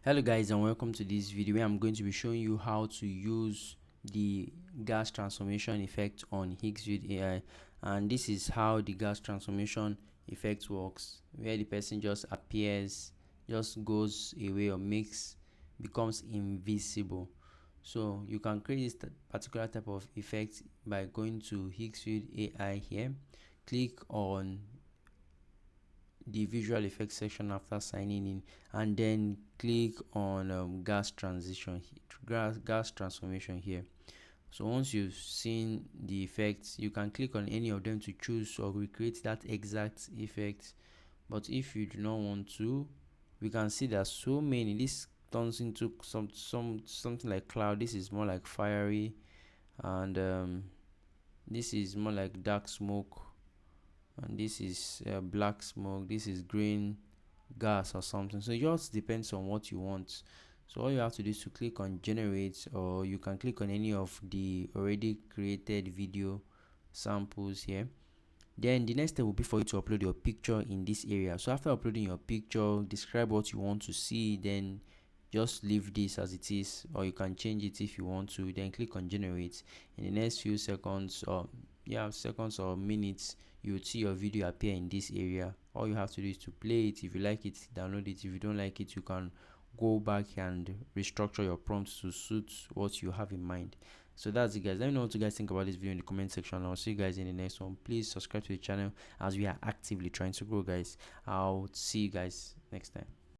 Hello guys, and welcome to this video where I'm going to be showing you how to use the gas transformation effect on Higgsfield AI. And this is how the gas transformation effect works, where the person just appears, just goes away or becomes invisible. So you can create this particular type of effect by going to Higgsfield AI here. Click on the visual effects section after signing in, and then click on gas transformation here. So once you've seen the effects, you can click on any of them to choose or recreate that exact effect. But if you do not want to, we can see there's so many. This turns into something like cloud. This is more like fiery, and this is more like dark smoke, and this is black smoke. This is green gas or something. So it just depends on what you want. So all you have to do is to click on generate, or you can click on any of the already created video samples here. Then the next step will be for you to upload your picture in this area. So after uploading your picture, describe what you want to see, then just leave this as it is, or you can change it if you want to. Then click on generate. In the next few seconds or minutes, you will see your video appear in this area. All you have to do is to play it. If you like it, download it. If you don't like it, you can go back and restructure your prompts to suit what you have in mind. So that's it, guys. Let me know what you guys think about this video in the comment section. I'll see you guys in the next one. Please subscribe to the channel as we are actively trying to grow, guys. I'll see you guys next time.